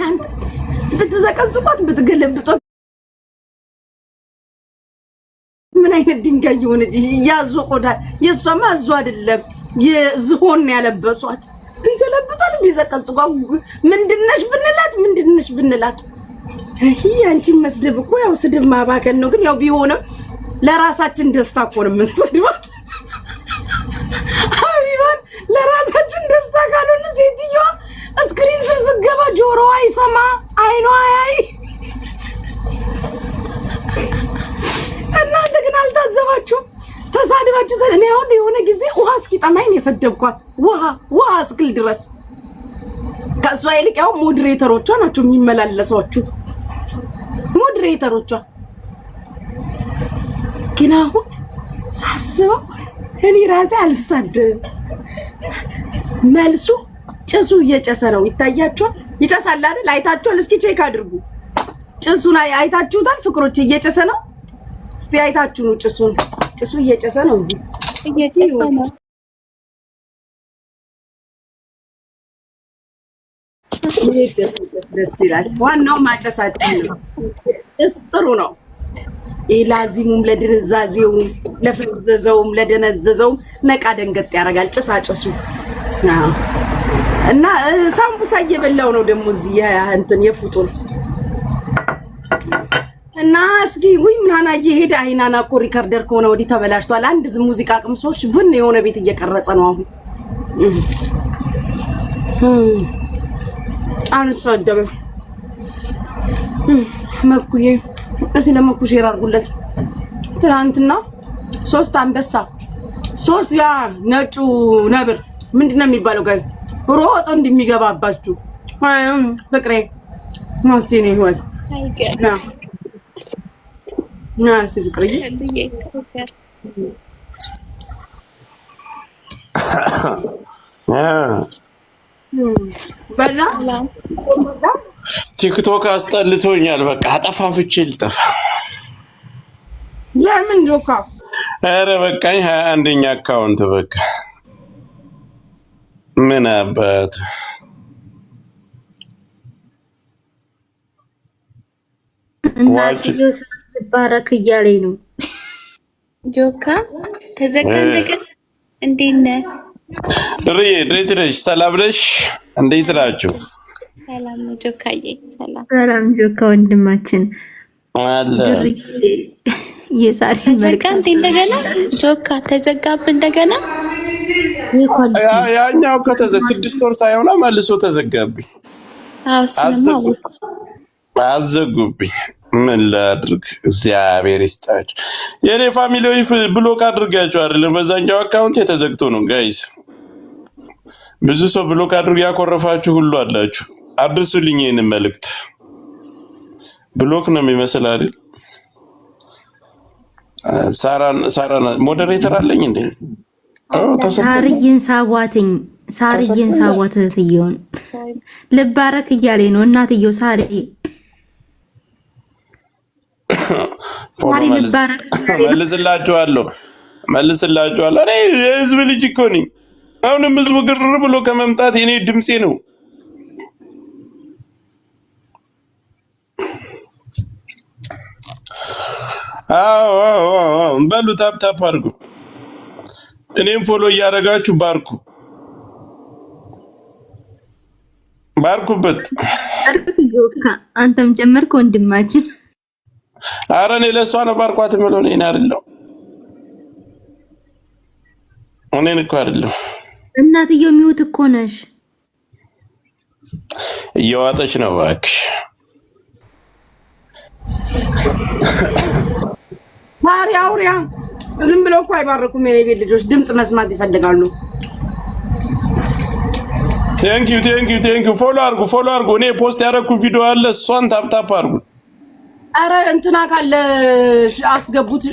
እናንተ ብትዘቀዝቋት ብትገለብጧት ምን አይነት ድንጋይ ይሆነች ያዞ ቆዳ የሷማ አዞ አይደለም የዝሆን ያለበሷት ቢገለብጧት ቢዘቀዝቋት ምንድነሽ ብንላት ይሄ አንቺ መስደብ እኮ ያው ስድብ ማባከን ነው ግን ያው ቢሆንም ለራሳችን ደስታ እኮ ነው የምንሰድባት ሀቢባን ለራሳችን ደስታ ካልሆነ ሴትዮዋ እስክሪን ስር ዝገባ ጆሮዋ አይሰማ አይኗ አያይ እናንተ ግን አልታዘባችሁ ተሳድባችሁ እኔ አሁን የሆነ ጊዜ ውሃ እስኪጠማኝ ነው የሰደብኳት ውሃ እስክል ድረስ ከሷ ይልቅ ያው ሞዴሬተሮቿ ናቸው የሚመላለሷችሁ ሞዴሬተሮቿ ግን አሁን ሳስበው እኔ ራሴ አልሳደብም መልሱ ጭሱ እየጨሰ ነው ይታያችኋል ይጨሳል አይደል አይታችኋል እስኪ ቼክ አድርጉ ጭሱን አይታችሁታል ፍቅሮች እየጨሰ ነው እስቲ አይታችሁ ነው ጭሱ እየጨሰ ነው እዚህ እየጨሰ ነው ደስ ይላል ዋናው ማጨሳችን ነው ጭስ ጥሩ ነው ኢላዚሙም ለድንዛዜው ለፈዘዘውም ለደነዘዘውም ነቃ ደንገጥ ያረጋል ጭሳጭሱ እና ሳምቡሳ እየበላው ነው ደግሞ እዚህ እንትን የፍጡር እና እስኪ ወይ ምናና እየሄደ አይናና እኮ ሪከርደር ከሆነ ወዲህ ተበላሽቷል አንድ ሙዚቃ ቅምሶች ብን የሆነ ቤት እየቀረጸ ነው አሁን አንሰደበ መኩዬ እዚህ ለመኩ ሼር አድርጉለት ትናንትና 3 አንበሳ 3 ያ ነጩ ነብር ምንድነው የሚባለው ጋር ሮጦ እንደሚገባባችሁ ፍቅሬ ማስቲኒ ህይወት ና እስቲ ፍቅሬ በላ ቲክቶክ አስጠልቶኛል በቃ አጠፋፍቼ ልጠፋ ለምን ጆካ አረ በቃኝ 21ኛ አካውንት በቃ ምን አባት ዋጭ ባረክ እያለኝ ነው ጆካ ተዘቀዘቀ እንዴነ ድርዬ እንዴት ነሽ ሰላም ነሽ እንዴት ናችሁ ሰላም ነው ጆካዬ ሰላም ጆካ ወንድማችን አለ የዛሬ መልካም እንደገና ጆካ ተዘጋብ እንደገና ያኛው ከተዘ 6 ወር ሳይሆን መልሶ ተዘጋብኝ አዘጉብኝ ምን ላድርግ እግዚአብሔር ይስጣችሁ የኔ ፋሚሊዎች ብሎክ አድርጋችሁ አይደለም በዛኛው አካውንት የተዘግቶ ነው ጋይስ ብዙ ሰው ብሎክ አድርጉ ያኮረፋችሁ ሁሉ አላችሁ አድርሱልኝ ይሄን መልእክት ብሎክ ነው የሚመስል አይደል ሳራን ሞዴሬተር አለኝ እንዴ ሳርዬን ሳዋት እህትየውን ልባረክ እያለኝ ነው እናትየው ሳርዬ መልስላችኋለሁ እኔ የህዝብ ልጅ እኮ ነኝ አሁንም ህዝቡ ግር ብሎ ከመምጣት የኔ ድምጼ ነው አዎ በሉ ታፕ አድርጉ እኔም ፎሎ እያደረጋችሁ ባርኩበት አንተም ጨመርክ ወንድማችን ኧረ እኔ ለእሷ ነው ባርኳት የምለው እኔን አይደለም እኔን እኮ አይደለም እናትየው የሚውት እኮ ነሽ እየዋጠች ነው እባክሽ አውሪያ ዝም ብለው እኮ አይባርኩም የኔ ቤት ልጆች ድምጽ መስማት ይፈልጋሉ ቴንክ ዩ ፎሎ አድርጉ እኔ ፖስት ያደረኩ ቪዲዮ አለ እሷን ታፕ አድርጉ አረ እንትና ካለ አስገቡት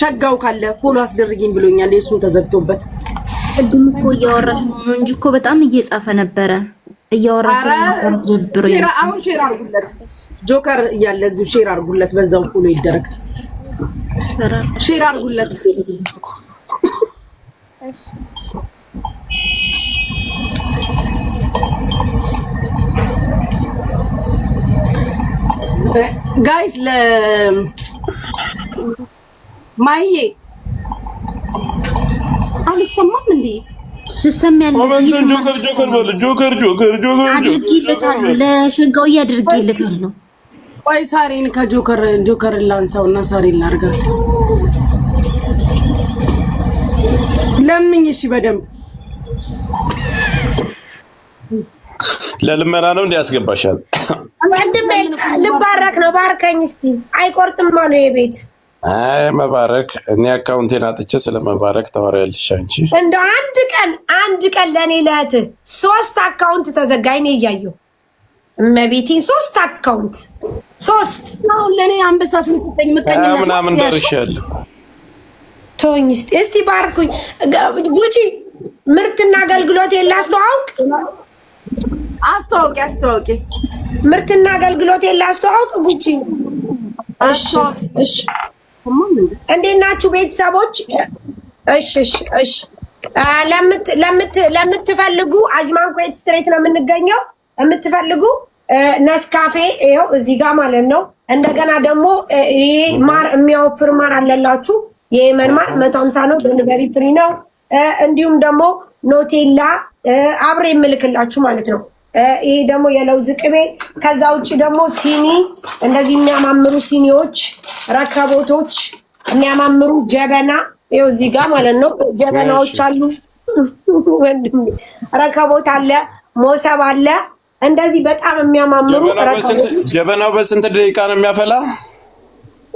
ሸጋው ካለ ፎሎ አስደርጊኝ ብሎኛል የሱን ተዘግቶበት ቅድም እኮ እያወራሽ ነው እንጂ እኮ በጣም እየጻፈ ነበረ እያወራሽ ነበር አሁን ሼር አድርጉለት ጆከር እያለ እዚሁ ሼር አድርጉለት በዛው ፎሎ ይደረግ ሼር አድርጉለት እሺ ጋይስ ማዬ አልሰማም እንዴ? ትሰሚያለሽ? ኮሜንቱን ጆከር በሉ። ጆከር አድርጊለታለሁ፣ ለሸጋው አድርጊለታለሁ። ቆይ ሳሪን ከጆከር ላንሳውና ሳሪን ላርጋት ለምኝ። እሺ በደንብ ለልመና ነው እንዲያስገባሻል። ወንድሜ ልባረክ ነው። ባርከኝ እስቲ። አይቆርጥም አሉ የቤት መባረክ። እኔ አካውንቴን አጥቼ ስለመባረክ ታወሪያለሽ አንቺ። እንደው አንድ ቀን ለእኔ ለእህትህ 3 አካውንት ተዘጋኝ ነው እያየሁ እመቤቴን 3 አካውንት 3 ነው ለኔ አንበሳ ስልጠኝ መቀኝና ምናምን ደርሻለሁ። ተወኝ እስቲ ባርኩኝ። ጉቺ ምርትና አገልግሎት የላስተዋውቅ አስተዋውቂ ምርትና አገልግሎት የላስተዋውቅ ጉቺ። እሺ እንዴት ናችሁ ቤተሰቦች? እሺ ለምትፈልጉ አጅማን ኩዌት ስትሬት ነው የምንገኘው። የምትፈልጉ ነስካፌ ይኸው እዚህ ጋር ማለት ነው። እንደገና ደግሞ ይሄ ማር የሚያወፍር ማር አለላችሁ። የየመን ማር 150 ነው፣ ደሊቨሪ ፍሪ ነው። እንዲሁም ደግሞ ኖቴላ አብሬ የምልክላችሁ ማለት ነው። ይሄ ደግሞ የለውዝ ቅቤ። ከዛ ውጭ ደግሞ ሲኒ፣ እንደዚህ የሚያማምሩ ሲኒዎች፣ ረከቦቶች፣ የሚያማምሩ ጀበና ይኸው እዚህ ጋር ማለት ነው። ጀበናዎች አሉ፣ ረከቦት አለ፣ ሞሰብ አለ። እንደዚህ በጣም የሚያማምሩ ረከቦቶች። ጀበናው በስንት ደቂቃ ነው የሚያፈላ?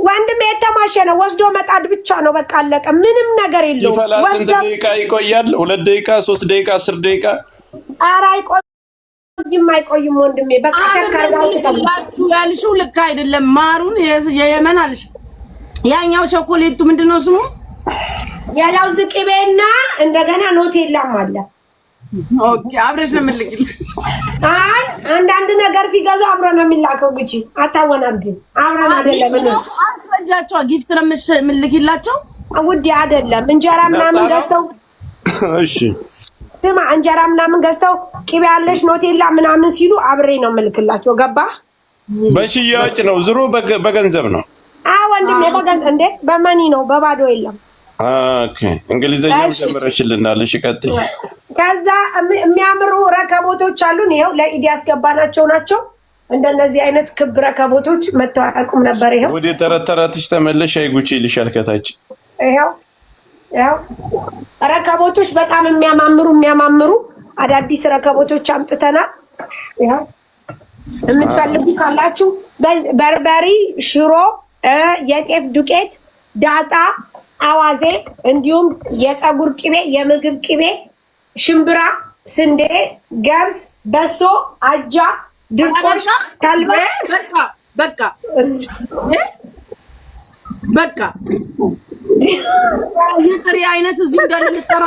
ወንድም የተማሸ ነው። ወስዶ መጣድ ብቻ ነው። በቃ አለቀ። ምንም ነገር የለውም። ይፈላ። ስንት ደቂቃ ይቆያል? 2 ደቂቃ፣ 3 ደቂቃ፣ 10 ደቂቃ? ኧረ አይቆይም ወንድሜ። በቃ ተካላችሁ ያልሽው ልክ አይደለም። ማሩን የየመን አልሽ። ያኛው ቸኮሌቱ ምንድነው ስሙ? የለውዝ ቅቤና እንደገና ኖቴላም አለ። ኦኬ አብረሽ ነው የምልክልኝ። አይ አንዳንድ ነገር ሲገዙ አብረን ነው የሚላከው። ግጪ አታወናብጂ። አብረን አይደለም ነው አስፈጃቸው። ጊፍት ነው የምልክላቸው። ውዴ አይደለም እንጀራ ምናምን ገዝተው እሺ ስማ እንጀራ ምናምን ገዝተው ቅቤ ያለሽ ኖቴላ ምናምን ሲሉ አብሬ ነው የምልክላቸው። ገባ? በሽያጭ ነው ዝሮ በገንዘብ ነው። ወንድሜ በገንዘብ እንዴ? በመኒ ነው፣ በባዶ የለም። ኦኬ እንግሊዘኛም ጀምረሽልናል። እሺ ቀጥይ። ከዛ የሚያምሩ ረከቦቶች አሉን። ይኸው ለኢድ ያስገባናቸው ናቸው። እንደነዚህ አይነት ክብ ረከቦቶች መተው አያውቁም ነበር። ይኸው ወደ ተረተራትሽ ተመለሽ። አይጉቺ ይልሻል ከታች። ይኸው ረከቦቶች በጣም የሚያማምሩ አዳዲስ ረከቦቶች አምጥተናል። ይኸው የምትፈልጉ ካላችሁ በርበሪ፣ ሽሮ፣ የጤፍ ዱቄት፣ ዳጣ፣ አዋዜ እንዲሁም የፀጉር ቅቤ፣ የምግብ ቅቤ፣ ሽምብራ፣ ስንዴ፣ ገብስ፣ በሶ፣ አጃ፣ ድርቆሽ፣ ተልባ በቃ የጥሪ አይነት እዚሁ እንዳለ ልጠራ።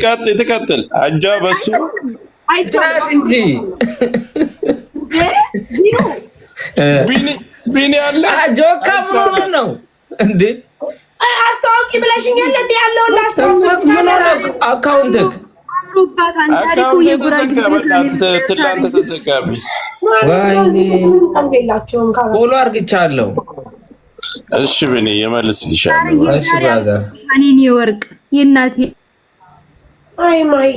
ቀጥይ ትቀጥል። አጃ፣ በሶ አይቻልም እንጂ ቢኒ አለ። ጆካ ምን ነው እንዴ? አስተዋውቂ ብለሽኛል እንዴ? ያለውን ላስተዋውቅ። ምን ነው አካውንትክ ትላንት ተዘጋቢ። ፎሎ አርግቻለሁ። እሺ ቢኒ የመልስልሻለሁ። እሺ ባዛ እኔ ወርቅ የእናቴ አይ ማይ